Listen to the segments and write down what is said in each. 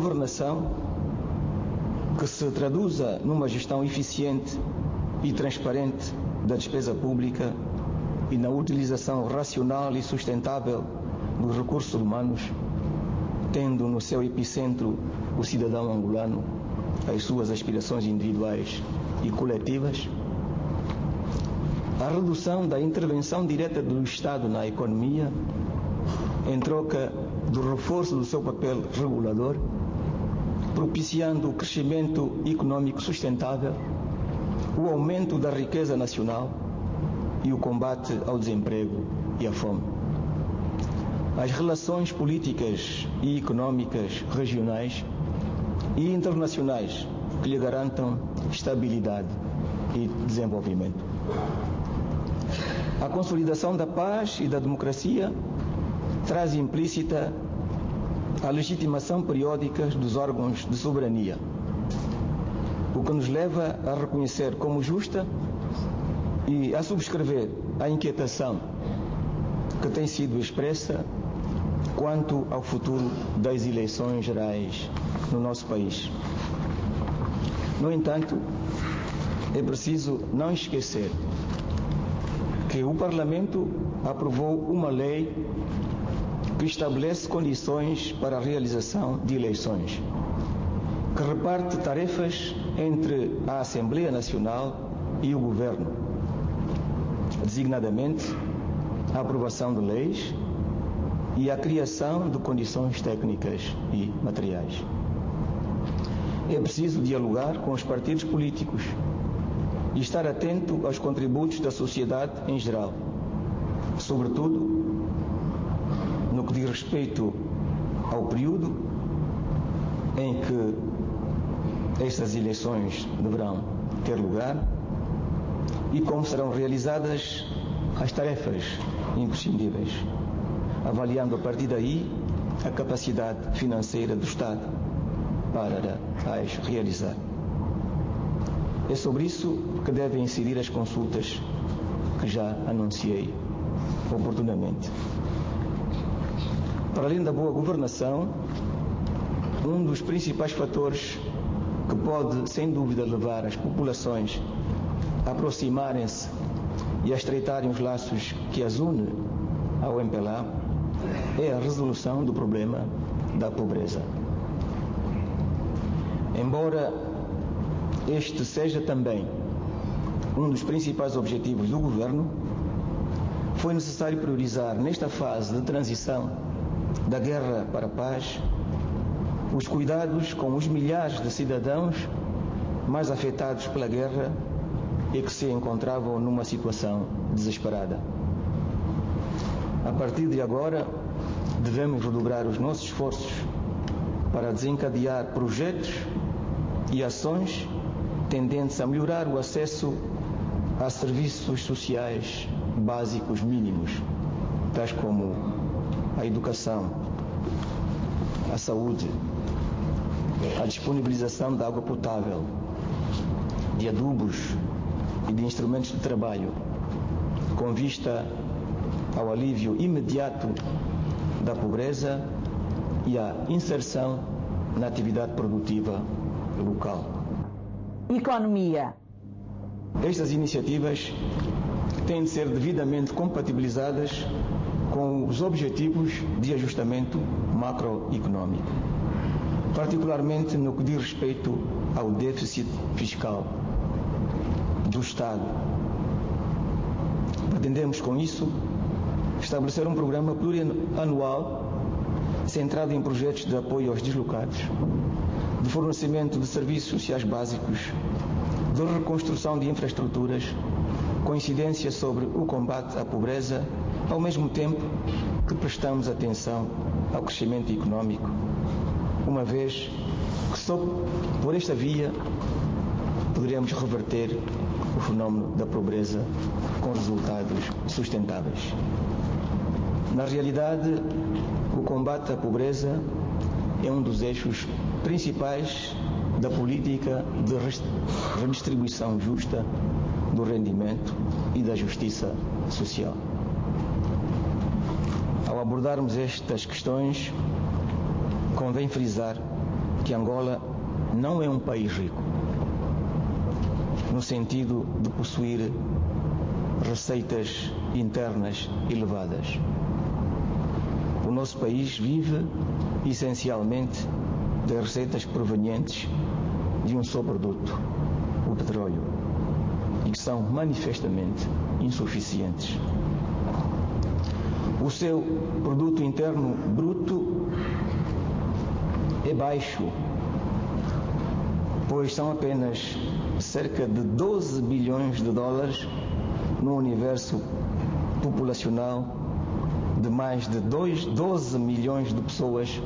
governação que se traduza numa gestão eficiente e transparente da despesa pública e na utilização racional e sustentável dos recursos humanos, tendo no seu epicentro o cidadão angolano, as suas aspirações individuais e coletivas, a redução da intervenção direta do Estado na economia, em troca do reforço do seu papel regulador, propiciando o crescimento econômico sustentável, o aumento da riqueza nacional e o combate ao desemprego e à fome. As relações políticas e econômicas regionais e internacionais que lhe garantam estabilidade e desenvolvimento. A consolidação da paz e da democracia traz implícita a legitimação periódica dos órgãos de soberania, o que nos leva a reconhecer como justa e a subscrever a inquietação que tem sido expressa quanto ao futuro das eleições gerais no nosso país. No entanto, é preciso não esquecer que o Parlamento aprovou uma lei que estabelece condições para a realização de eleições, que reparte tarefas entre a Assembleia Nacional e o Governo, designadamente a aprovação de leis e a criação de condições técnicas e materiais. É preciso dialogar com os partidos políticos e estar atento aos contributos da sociedade em geral, sobretudo no que diz respeito ao período em que estas eleições deverão ter lugar e como serão realizadas as tarefas imprescindíveis, avaliando a partir daí a capacidade financeira do Estado para as realizar. É sobre isso que devem incidir as consultas que já anunciei oportunamente. Para além da boa governação, um dos principais fatores que pode, sem dúvida, levar as populações a aproximarem-se e a estreitarem os laços que as une ao MPLA é a resolução do problema da pobreza. Embora este seja também um dos principais objetivos do Governo, foi necessário priorizar nesta fase de transição da guerra para a paz os cuidados com os milhares de cidadãos mais afetados pela guerra e que se encontravam numa situação desesperada. A partir de agora, devemos redobrar os nossos esforços para desencadear projetos e ações tendentes a melhorar o acesso a serviços sociais básicos mínimos, tais como a educação, a saúde, a disponibilização de água potável, de adubos e de instrumentos de trabalho, com vista ao alívio imediato da pobreza e à inserção na atividade produtiva local. Economia. Estas iniciativas têm de ser devidamente compatibilizadas com os objetivos de ajustamento macroeconômico, particularmente no que diz respeito ao déficit fiscal do Estado. Pretendemos, com isso, estabelecer um programa plurianual centrado em projetos de apoio aos deslocados, de fornecimento de serviços sociais básicos, de reconstrução de infraestruturas, com incidência sobre o combate à pobreza, ao mesmo tempo que prestamos atenção ao crescimento econômico, uma vez que só por esta via poderemos reverter o fenómeno da pobreza com resultados sustentáveis. Na realidade, o combate à pobreza é um dos eixos principais da política de redistribuição justa do rendimento e da justiça social. Ao abordarmos estas questões, convém frisar que Angola não é um país rico, no sentido de possuir receitas internas elevadas. O nosso país vive essencialmente de receitas provenientes de um só produto, o petróleo, e que são manifestamente insuficientes. O seu produto interno bruto é baixo, pois são apenas cerca de 12 bilhões de dólares no universo populacional de mais de 12 milhões de pessoas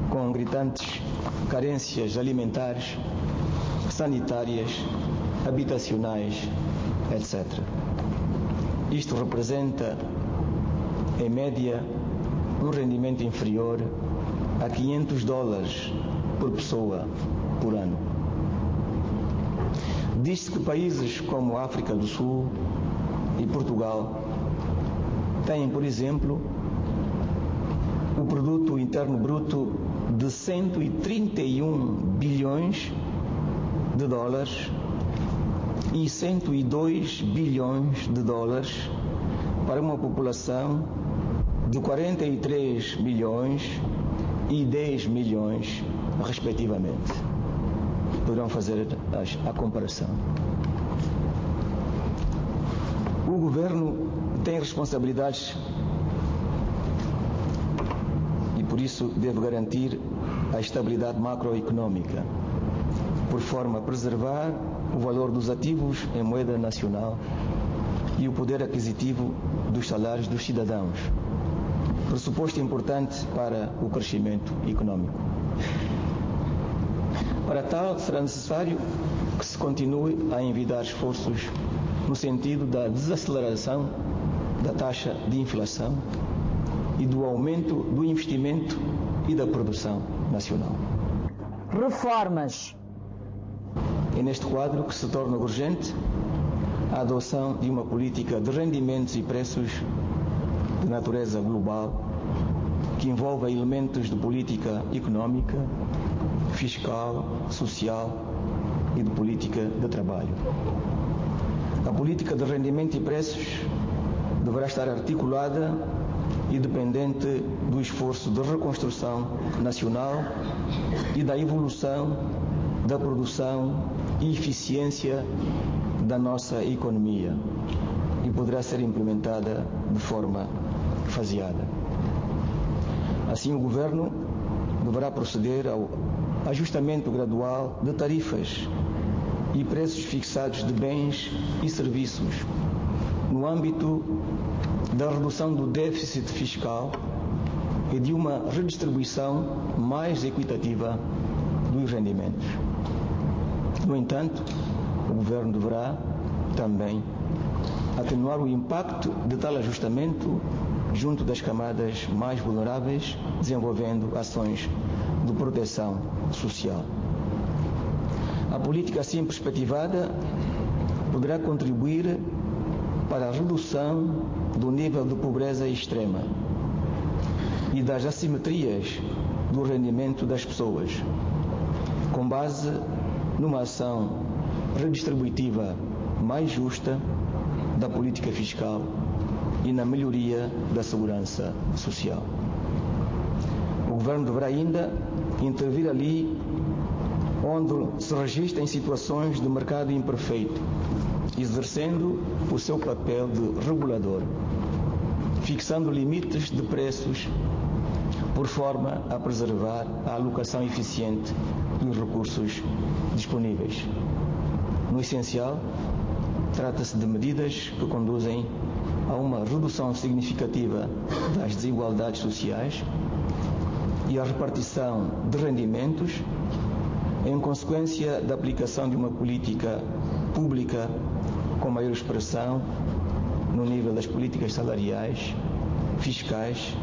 com gritantes carências alimentares, sanitárias, habitacionais, etc. Isto representa, em média, um rendimento inferior a 500 dólares por pessoa por ano. Diz-se que países como a África do Sul e Portugal têm, por exemplo, o produto interno bruto de 131 bilhões de dólares e 102 bilhões de dólares para uma população de 43 milhões e 10 milhões, respectivamente. Poderão fazer a comparação. O governo tem responsabilidades e, por isso, deve garantir a estabilidade macroeconómica, por forma a preservar o valor dos ativos em moeda nacional e o poder aquisitivo dos salários dos cidadãos, pressuposto importante para o crescimento económico. Para tal, será necessário que se continue a envidar esforços no sentido da desaceleração da taxa de inflação e do aumento do investimento e da produção nacional. Reformas. É neste quadro que se torna urgente a adoção de uma política de rendimentos e preços de natureza global que envolva elementos de política económica, fiscal, social e de política de trabalho. A política de rendimento e preços deverá estar articulada e dependente do esforço de reconstrução nacional e da evolução da produção e eficiência da nossa economia e poderá ser implementada de forma faseada. Assim, o Governo deverá proceder ao ajustamento gradual de tarifas e preços fixados de bens e serviços no âmbito da redução do déficit fiscal e de uma redistribuição mais equitativa dos rendimentos. No entanto, o Governo deverá também atenuar o impacto de tal ajustamento junto das camadas mais vulneráveis, desenvolvendo ações de proteção social. A política assim perspectivada poderá contribuir para a redução do nível de pobreza extrema e das assimetrias do rendimento das pessoas, com base numa ação redistributiva mais justa da política fiscal e na melhoria da segurança social. O Governo deverá ainda intervir ali onde se registrem situações de mercado imperfeito, exercendo o seu papel de regulador, fixando limites de preços por forma a preservar a alocação eficiente dos recursos disponíveis. No essencial, trata-se de medidas que conduzem a uma redução significativa das desigualdades sociais e à repartição de rendimentos em consequência da aplicação de uma política pública com maior expressão no nível das políticas salariais, fiscais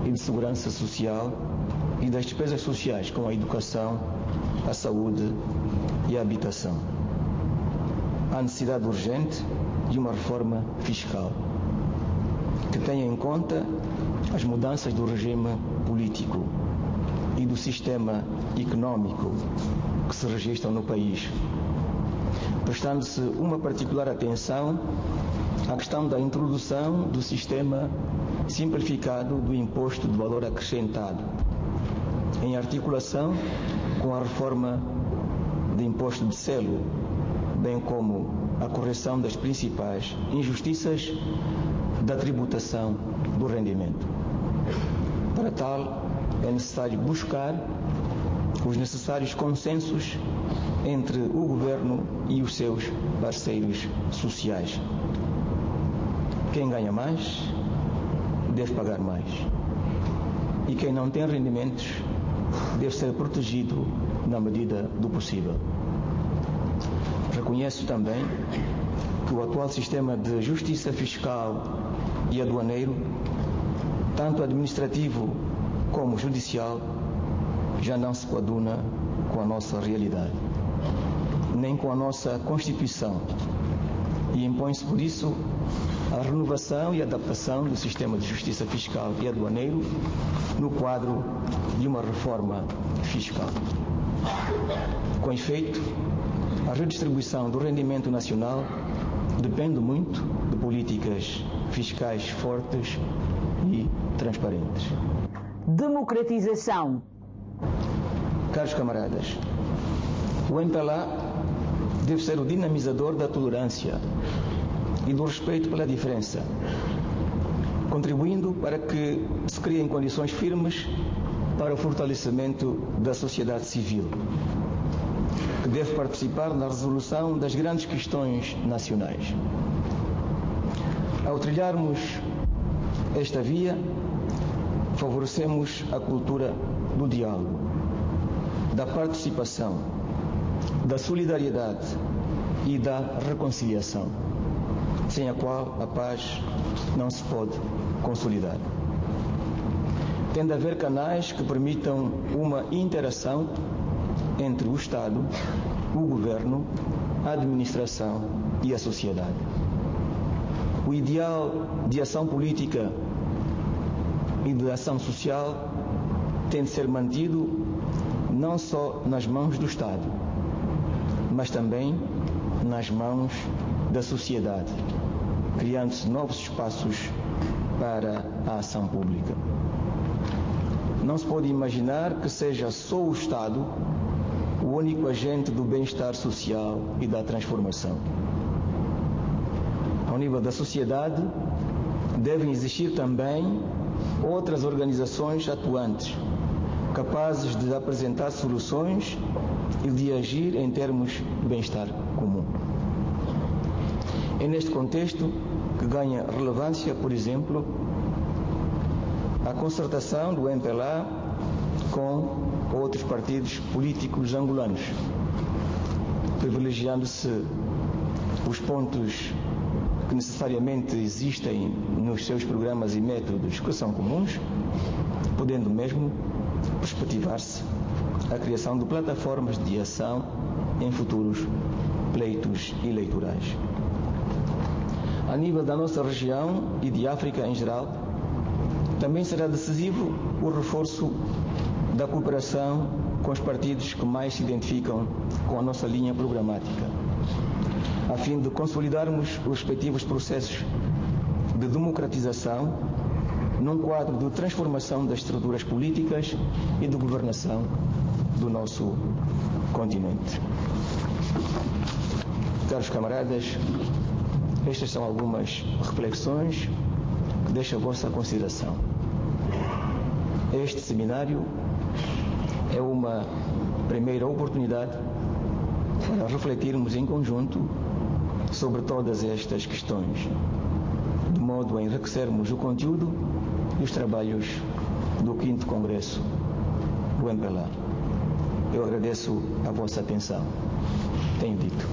e de segurança social e das despesas sociais como a educação, a saúde e a habitação. Há necessidade urgente de uma reforma fiscal que tenha em conta as mudanças do regime político e do sistema econômico que se registram no país, prestando-se uma particular atenção à questão da introdução do sistema simplificado do imposto de valor acrescentado, em articulação com a reforma do imposto de selo, bem como a correção das principais injustiças da tributação do rendimento. Para tal, é necessário buscar os necessários consensos entre o Governo e os seus parceiros sociais. Quem ganha mais deve pagar mais, e quem não tem rendimentos deve ser protegido na medida do possível. Reconheço também que o atual sistema de justiça fiscal e aduaneiro, tanto administrativo como judicial, já não se coaduna com a nossa realidade, nem com a nossa Constituição, e impõe-se por isso a renovação e adaptação do sistema de justiça fiscal e aduaneiro no quadro de uma reforma fiscal. Com efeito, a redistribuição do rendimento nacional depende muito de políticas fiscais fortes e transparentes. Democratização. Caros camaradas, o MPLA deve ser o dinamizador da tolerância e do respeito pela diferença, contribuindo para que se criem condições firmes para o fortalecimento da sociedade civil, que deve participar na resolução das grandes questões nacionais. Ao trilharmos esta via, favorecemos a cultura do diálogo, da participação, da solidariedade e da reconciliação, sem a qual a paz não se pode consolidar. Tem de haver canais que permitam uma interação entre o Estado, o Governo, a administração e a sociedade. O ideal de ação política e de ação social tem de ser mantido não só nas mãos do Estado, mas também nas mãos da sociedade, criando-se novos espaços para a ação pública. Não se pode imaginar que seja só o Estado o único agente do bem-estar social e da transformação. Ao nível da sociedade, devem existir também outras organizações atuantes, capazes de apresentar soluções e de agir em termos de bem-estar comum. É neste contexto que ganha relevância, por exemplo, a concertação do MPLA com outros partidos políticos angolanos, privilegiando-se os pontos que necessariamente existem nos seus programas e métodos que são comuns, podendo mesmo perspectivar-se a criação de plataformas de ação em futuros pleitos eleitorais. A nível da nossa região e de África em geral, também será decisivo o reforço da cooperação com os partidos que mais se identificam com a nossa linha programática, a fim de consolidarmos os respectivos processos de democratização num quadro de transformação das estruturas políticas e de governação do nosso continente. Caros camaradas, estas são algumas reflexões que deixo à vossa consideração. Este seminário é uma primeira oportunidade para refletirmos em conjunto sobre todas estas questões, de modo a enriquecermos o conteúdo e os trabalhos do 5º Congresso do MPLA. Eu agradeço a vossa atenção. Tenho dito.